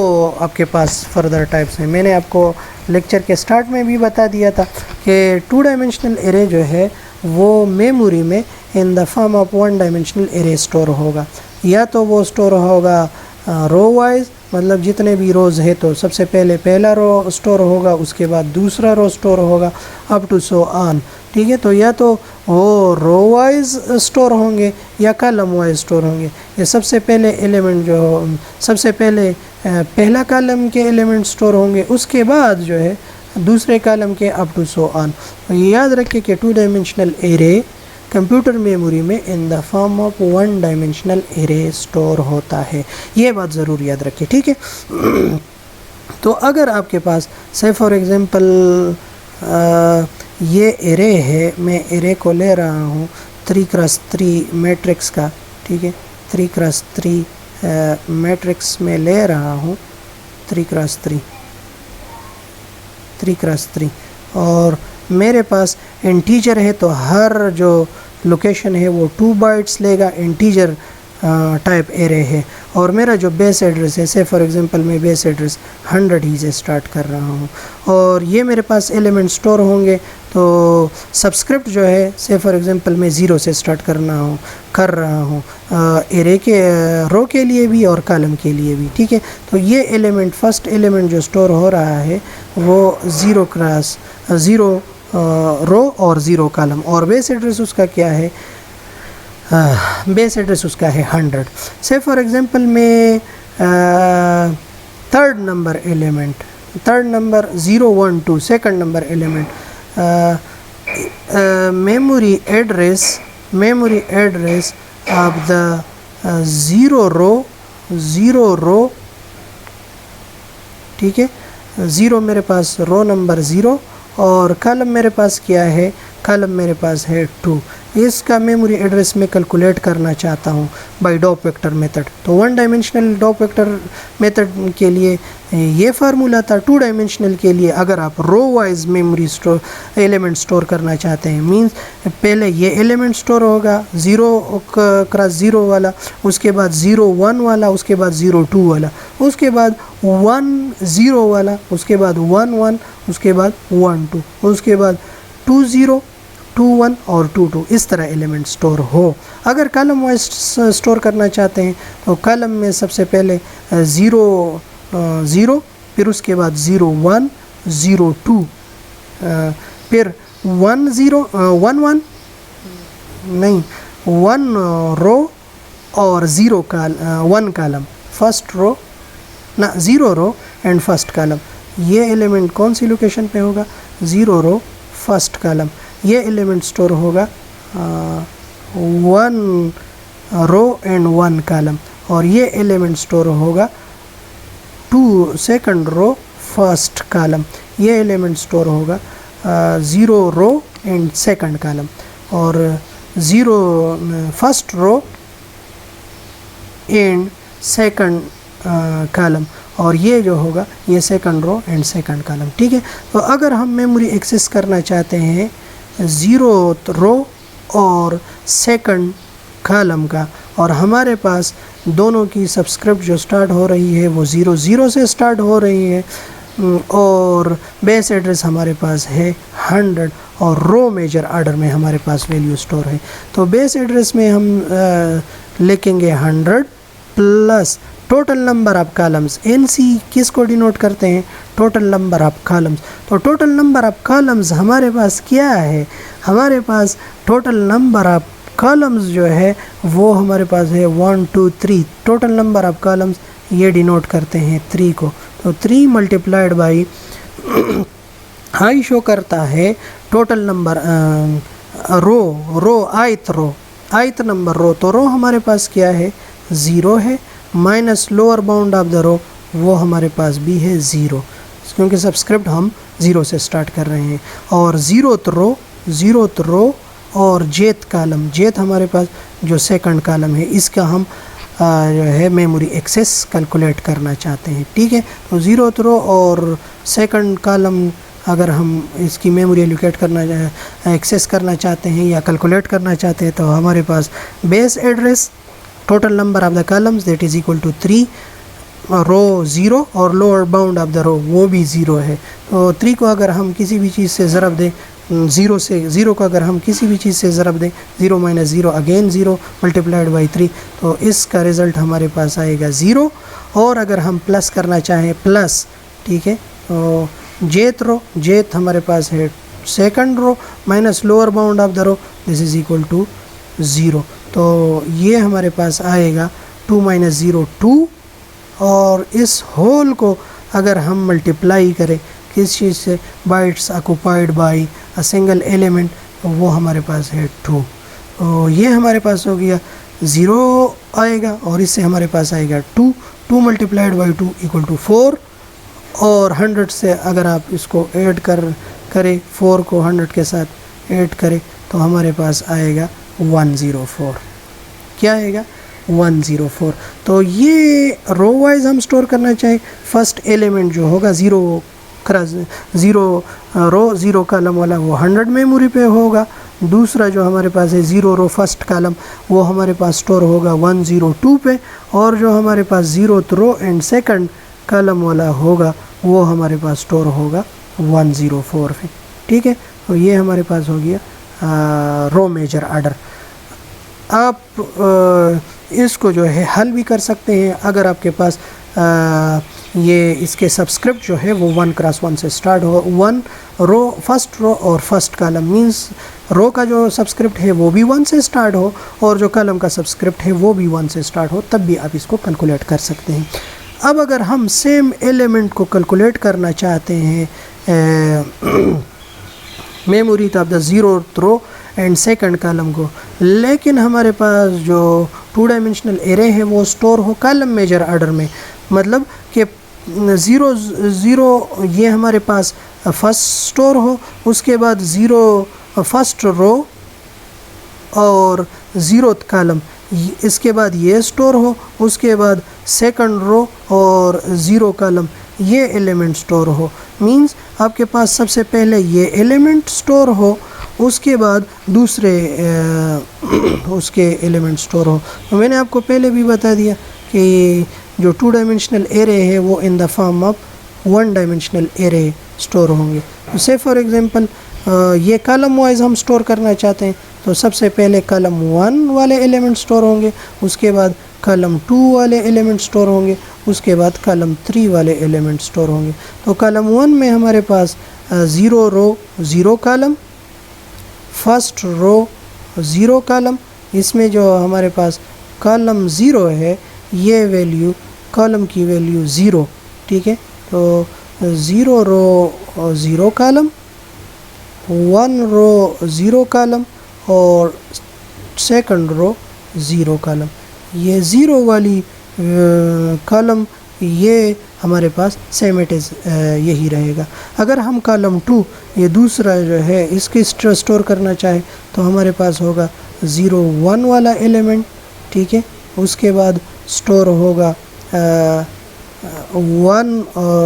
आपके पास फर्दर टाइप्स हैं। मैंने आपको लेक्चर के स्टार्ट में भी बता दिया था कि 2 डायमेंशनल एरे जो है वो मेमोरी में इन the form of 1 dimensional array store होगा। या तो वो स्टोर होगा रो वाइज, मतलब जितने भी रोज़ है तो सबसे पहले पहला रो स्टोर होगा, उसके बाद दूसरा रो स्टोर होगा, अप टू सो ऑन, ठीक है। तो या तो वो रो वाइज स्टोर होंगे या कॉलम वाइज स्टोर होंगे। ये सबसे पहले एलिमेंट जो सबसे पहले पहला कॉलम के एलिमेंट स्टोर होंगे, उसके बाद जो है दूसरे कॉलम के अप टू सो ऑन। याद रखें कि 2 डायमेंशनल एरे कंप्यूटर मेमोरी में इन the form of 1 dimensional array store होता है, ये बात ज़रूर याद रखें, ठीक है। तो अगर आपके पास से फॉर एग्ज़ाम्पल ये एरे है, मैं एरे को ले रहा हूँ 3x3 मैट्रिक्स का, ठीक है, 3x3 मैट्रिक्स में ले रहा हूँ 3x3 और मेरे पास इंटीजर है तो हर जो लोकेशन है वो 2 बाइट्स लेगा, इंटीजर टाइप एरे है। और मेरा जो बेस एड्रेस है, से फॉर एग्जांपल मैं बेस एड्रेस 100 ही से स्टार्ट कर रहा हूँ और ये मेरे पास एलिमेंट स्टोर होंगे। तो सबस्क्रिप्ट जो है से फॉर एग्जांपल मैं 0 से स्टार्ट कर रहा हूँ एरे के रो के लिए भी और कॉलम के लिए भी, ठीक है। तो ये एलिमेंट फर्स्ट एलिमेंट जो स्टोर हो रहा है वो 0 रो और 0 कॉलम, और बेस एड्रेस उसका क्या है, बेस एड्रेस उसका है 100। से फॉर एग्जांपल मैं third number 012 second number element memory address of the 0 रो, ठीक है। 0 मेरे पास रो नंबर 0 और कॉलम मेरे पास क्या है कॉलम मेरे पास है 2। इसका मेमोरी एड्रेस मैं कैलकुलेट करना चाहता हूँ बाय डॉप वेक्टर मेथड। तो वन डायमेंशनल डॉप वेक्टर मेथड के लिए ये फार्मूला था। टू डायमेंशनल के लिए अगर आप row wise memory store element store करना चाहते हैं, मींस पहले ये एलिमेंट स्टोर होगा 0x0 वाला, उसके बाद 0 1 वाला, उसके बाद 0 2 वाला, उसके बाद 1 0 वाला, उसके बाद 1 1, उसके बाद 1 2, उसके बाद 2 0 2 1 और 2 2, इस तरह एलिमेंट स्टोर हो। अगर कॉलम वाइज स्टोर करना चाहते हैं तो कॉलम में सबसे पहले 0 0, फिर उसके बाद 0 1 0 2, फिर 1 0 1 1 नहीं 1 रो और 1 कॉलम, फर्स्ट रो ना 0 रो एंड फर्स्ट कॉलम। ये एलिमेंट कौन सी लोकेशन पे होगा? 0 रो फर्स्ट कॉलम। ये एलिमेंट स्टोर होगा 1 रो एंड 1 कॉलम, और ये एलिमेंट स्टोर होगा 2 सेकंड रो फर्स्ट कॉलम। ये एलिमेंट स्टोर होगा 0 रो एंड सेकंड कॉलम, और 0 first row and second column, और ये जो होगा ये second row and second column. ठीक है, तो अगर हम मेमोरी एक्सेस करना चाहते हैं 0th रो और सेकंड कॉलम का, और हमारे पास दोनों की सबस्क्रिप्ट जो स्टार्ट हो रही है वो 0 0 से स्टार्ट हो रही है, और बेस एड्रेस हमारे पास है 100, और रो मेजर आर्डर में हमारे पास वैल्यू स्टोर है। तो बेस एड्रेस में हम लिखेंगे 100 plus total number of columns. NC किसको डिनोट करते हैं? Total number of columns. तो टोटल नंबर ऑफ कॉलम्स हमारे पास क्या है? हमारे पास टोटल नंबर ऑफ कॉलम्स जो है वो हमारे पास है 1 2 3। टोटल नंबर ऑफ कॉलम्स ये डिनोट करते हैं 3 को। तो 3 मल्टीप्लाइड बाई हाई शो करता है total number row ith number row. तो रो हमारे पास क्या है? 0 है, minus lower bound of the row वो हमारे पास भी है 0, क्योंकि सबस्क्रिप्ट हम 0 से स्टार्ट कर रहे हैं। और 0th रो और जेथ कॉलम, जेथ हमारे पास जो सेकंड कॉलम है, इसका हम जो है मेमोरी एक्सेस कैलकुलेट करना चाहते हैं। ठीक है, तो 0th रो और सेकंड कॉलम अगर हम इसकी मेमोरी एलोकेट करना एक्सेस करना चाहते हैं या कैलकुलेट करना चाहते हैं, तो हमारे पास base address total number of the columns that is equal to 3, row 0 और lower bound of the row वो भी 0 है। तो 3 को अगर हम किसी भी चीज़ से ज़रब दें, 0 को अगर हम किसी भी चीज़ से ज़रब दें, 0 माइनस 0 अगेन 0 मल्टीप्लाइड बाई 3, तो इसका रिज़ल्ट हमारे पास आएगा 0। और अगर हम प्लस करना चाहें प्लस, ठीक है, तो जेथ हमारे पास है second row minus lower bound of the row, this is equal to 0। तो ये हमारे पास आएगा 2 माइनस 0 2, और इस होल को अगर हम मल्टीप्लाई करें किस चीज़ से? Bytes occupied by a single element, तो वो हमारे पास है 2। तो ये हमारे पास हो गया 0 आएगा, और इससे हमारे पास आएगा 2 मल्टीप्लाइड बाई 2 इक्वल टू 4, और 100 से अगर आप इसको ऐड करें 4 को 100 के साथ ऐड करें, तो हमारे पास आएगा 104। क्या आएगा? 104। तो ये रो वाइज हम स्टोर करना चाहें, फर्स्ट एलिमेंट जो होगा 0 रो 0 कॉलम वाला वो 100 मेमोरी पे होगा। दूसरा जो हमारे पास है 0 रो फर्स्ट कॉलम वो हमारे पास स्टोर होगा 102 पे, और जो हमारे पास 0th row and second column वाला होगा वो हमारे पास स्टोर होगा 104 पे। ठीक है, तो ये हमारे पास हो गया रो मेजर आर्डर। आप इसको जो है हल भी कर सकते हैं अगर आपके पास ये इसके सबस्क्रिप्ट जो है वो 1x1 से स्टार्ट हो। 1 रो फर्स्ट रो और फर्स्ट कॉलम, मींस रो का जो सबस्क्रिप्ट है वो भी 1 से स्टार्ट हो, और जो कॉलम का सबस्क्रिप्ट है वो भी 1 से स्टार्ट हो, तब भी आप इसको कैलकुलेट कर सकते हैं। अब अगर हम सेम एलिमेंट को कैलकुलेट करना चाहते हैं memory of the 0th row and second column को, लेकिन हमारे पास जो 2 डायमेंशनल एरे है वो स्टोर हो कॉलम मेजर आर्डर में, मतलब कि 0 0 ये हमारे पास फर्स्ट स्टोर हो, उसके बाद 0 फर्स्ट रो और ज़ीरोथ कॉलम, इसके बाद ये स्टोर हो, उसके बाद सेकंड रो और ज़ीरो कॉलम ये एलिमेंट स्टोर हो। मींस आपके पास सबसे पहले ये एलिमेंट स्टोर हो, उसके बाद दूसरे उसके एलिमेंट स्टोर हो। तो मैंने आपको पहले भी बता दिया कि जो 2 डायमेंशनल एरे है वो इन the form of 1 dimensional array store होंगे। तो से फॉर एग्जांपल ये कॉलम वाइज हम स्टोर करना चाहते हैं, तो सबसे पहले कॉलम 1 वाले एलिमेंट स्टोर होंगे, उसके बाद कॉलम 2 वाले एलिमेंट स्टोर होंगे, उसके बाद कॉलम 3 वाले एलिमेंट स्टोर होंगे। तो कॉलम 1 में हमारे पास 0 रो 0 कॉलम, फर्स्ट रो 0 कॉलम, इसमें जो हमारे पास कॉलम 0 है ये वैल्यू कॉलम की वैल्यू 0, ठीक है। तो 0 रो 0 कॉलम, 1 रो 0 कॉलम और सेकंड रो 0 कॉलम। ये 0 वाली कॉलम ये हमारे पास सेम इट इज़ यही रहेगा। अगर हम कॉलम 2 ये दूसरा जो है इसकी स्टोर करना चाहे तो हमारे पास होगा 0 1 वाला एलिमेंट, ठीक है। उसके बाद स्टोर होगा 1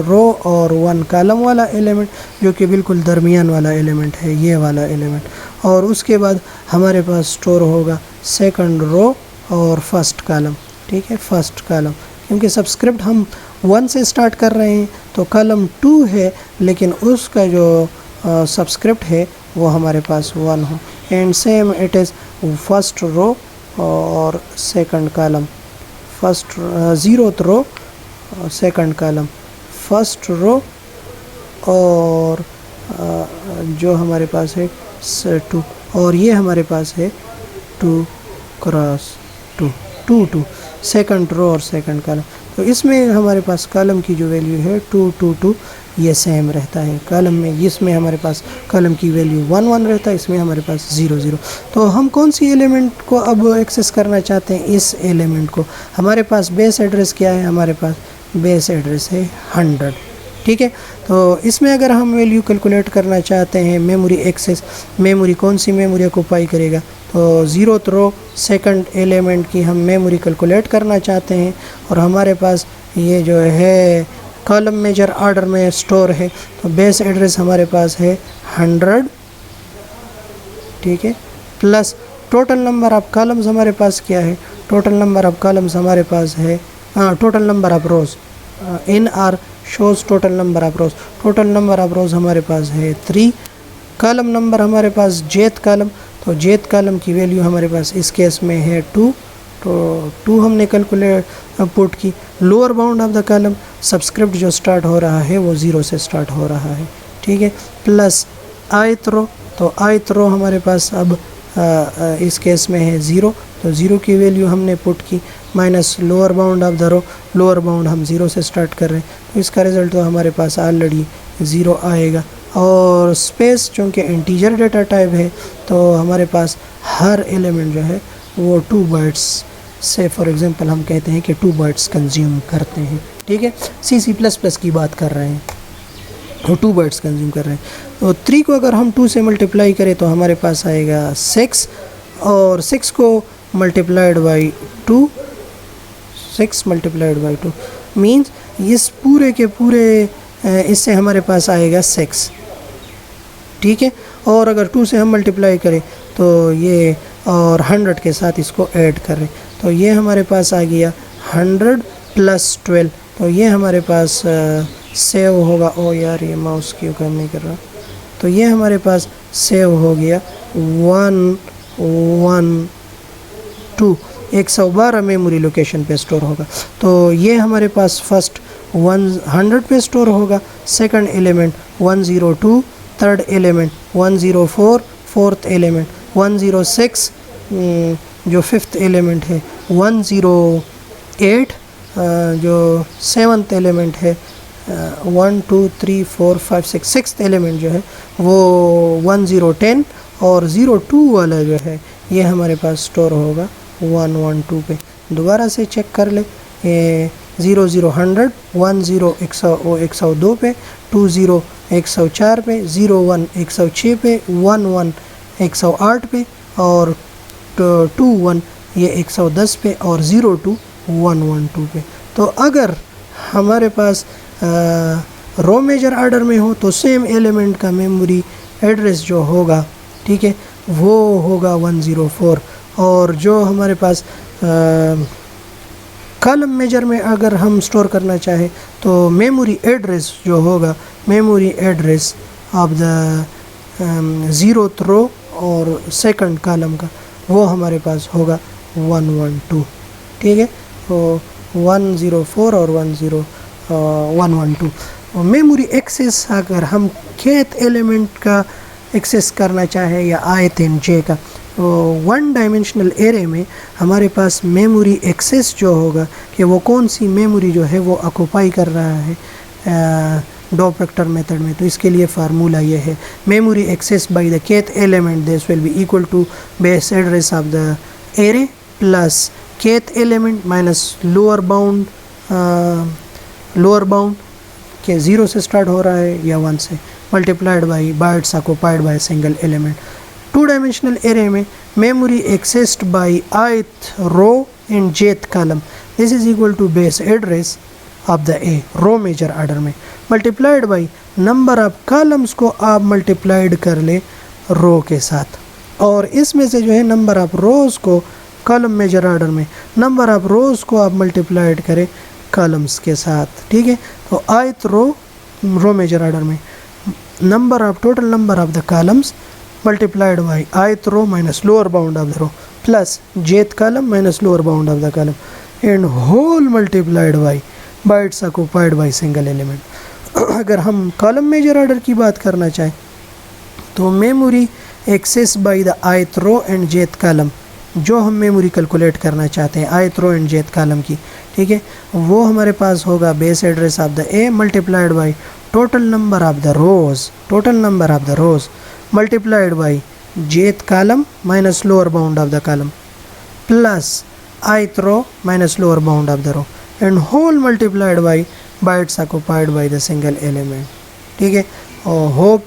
रो और 1 कॉलम वाला एलिमेंट जो कि बिल्कुल दरमियान वाला एलिमेंट है, ये वाला एलिमेंट। और उसके बाद हमारे पास स्टोर होगा सेकंड रो और फर्स्ट कॉलम, ठीक है, फर्स्ट कॉलम। क्योंकि सबस्क्रिप्ट हम 1 से स्टार्ट कर रहे हैं तो कॉलम 2 है, लेकिन उसका जो सबस्क्रिप्ट है वो हमारे पास 1 हो। And same it is first row और second column, first 0th row second column, first row और जो हमारे पास है 2, और ये हमारे पास है 2 क्रॉस 2 2 2 सेकंड रो और सेकंड कॉलम। तो इसमें हमारे पास कॉलम की जो वैल्यू है 2 2 2 ये सेम रहता है। कॉलम में इसमें हमारे पास कॉलम की वैल्यू 1 1 रहता है, इसमें हमारे पास 0 0। तो हम कौन सी एलिमेंट को अब एक्सेस करना चाहते हैं? इस एलिमेंट को। हमारे पास बेस एड्रेस क्या है? हमारे पास बेस एड्रेस है 100, ठीक है। तो इसमें अगर हम वैल्यू कैलकुलेट करना चाहते हैं मेमोरी एक्सेस, मेमोरी कौन सी मेमोरी ऑक्युपाई करेगा, तो 0th रो सेकंड एलिमेंट की हम मेमोरी कैलकुलेट करना चाहते हैं। और हमारे पास ये जो है कॉलम मेजर ऑर्डर में स्टोर है, तो बेस एड्रेस हमारे पास है 100, ठीक है, plus total number of columns हमारे पास क्या है? टोटल नंबर ऑफ कॉलम्स हमारे पास है total number of rose, in are shows total number of rose. Total number of रोज हमारे पास है 3। कॉलम नंबर हमारे पास जेथ कॉलम, तो जेथ कॉलम की वैल्यू हमारे पास इस केस में है 2, तो 2 हमने कैलकुलेट पुट की। Lower bound of the column subscript जो स्टार्ट हो रहा है वो 0 से स्टार्ट हो रहा है, ठीक है, प्लस ith रो, तो ith रो हमारे पास अब इस केस में है 0, तो 0 की वैल्यू हमने पुट की, minus lower bound of the row, lower bound हम 0 से स्टार्ट कर रहे हैं, तो इसका रिज़ल्ट तो हमारे पास ऑलरेडी 0 आएगा। और स्पेस चूँकि इंटीजर डेटा टाइप है तो हमारे पास हर एलिमेंट जो है वो 2 बाइट्स से, फॉर एग्जांपल हम कहते हैं कि 2 बाइट्स कंज्यूम करते हैं, ठीक है। C++ की बात कर रहे हैं, तो 2 बाइट्स कंज्यूम कर रहे हैं। तो 3 को अगर हम 2 से मल्टीप्लाई करें तो हमारे पास आएगा 6, और 6 को multiplied by 2, 6 multiplied by 2 means इस पूरे के पूरे इससे हमारे पास आएगा 6, ठीक है। और अगर 2 से हम मल्टीप्लाई करें तो ये और 100 के साथ इसको ऐड करें तो ये हमारे पास आ गया 100 + 12, तो ये हमारे पास सेव होगा। ओ यार ये माउस क्यों काम नहीं कर रहा, तो ये हमारे पास सेव हो गया 112, 112 मेमोरी लोकेशन पे स्टोर होगा। तो ये हमारे पास फर्स्ट 100 पे स्टोर होगा, second element 102, third element 104, fourth element 106, जो फिफ्थ एलिमेंट है 108, जो सेवन्थ एलिमेंट है 1 2 3 4 5 6, सिक्स्थ एलिमेंट जो है वो 1010, और 02 वाला जो है ये हमारे पास स्टोर होगा 112 पे। दोबारा से चेक कर ले, 00 100, 10 102 पे, 20 104 पे, 01 106 पे, 11 108 पे, और 21 ये 110 पे, और 02 112 पे। तो अगर हमारे पास रो मेजर ऑर्डर में हो तो सेम एलिमेंट का मेमोरी एड्रेस जो होगा, ठीक है, वो होगा 104। और जो हमारे पास कॉलम मेजर में अगर हम स्टोर करना चाहें तो मेमोरी एड्रेस जो होगा, memory address of the 0th रो और सेकंड कॉलम का, वो हमारे पास होगा 112, ठीक है। तो 104 और 112 मेमोरी एक्सेस अगर हम kth एलिमेंट का एक्सेस करना चाहे या ith एंड j का, तो वन डायमेंशनल एरे में हमारे पास मेमोरी एक्सेस जो होगा कि वो कौन सी मेमोरी जो है वो ऑक्यूपाई कर रहा है डॉप वेक्टर मेथड में। तो इसके लिए फार्मूला ये है, memory access by the kth element this will be equal to base address of the array plus kth element minus lower bound के 0 से स्टार्ट हो रहा है या 1 से, multiplied by bytes occupied by single element. Two dimensional array में memory accessed by ith row and jth column, this is equal to base address of the a row major order में, multiplied by number of columns को आप multiplied कर ले रो के साथ, और इसमें से जो है नंबर ऑफ रोज़ को कॉलम मेजर ऑर्डर में, नंबर ऑफ रोज़ को आप मल्टीप्लाइड करें कॉलम्स के साथ, ठीक है। तो ith रो मेजर ऑर्डर में total number of the columns multiplied by ith row minus lower bound of the row plus jth column minus lower bound of the column and whole multiplied by bytes occupied by single element। अगर हम column major order की बात करना चाहें तो memory access by the ith row and jth column, जो हम memory calculate करना चाहते हैं ith row and jth column की, ठीक है, वो हमारे पास होगा base address of the A multiplied by total number of the rows multiplied by jth column minus lower bound of the column plus ith row minus lower bound of the row and whole multiplied by bytes occupied by the single element, ठीक है। और hope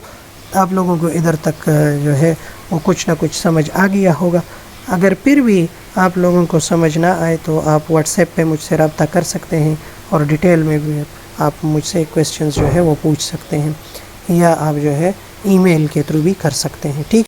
आप लोगों को इधर तक जो है वो कुछ ना कुछ समझ आ गया होगा। अगर फिर भी आप लोगों को समझ ना आए तो आप व्हाट्सएप पे मुझसे रब्ता कर सकते हैं और डिटेल में भी आप मुझसे क्वेश्चंस जो है वो पूछ सकते हैं, या आप जो है ईमेल के थ्रू भी कर सकते हैं, ठीक।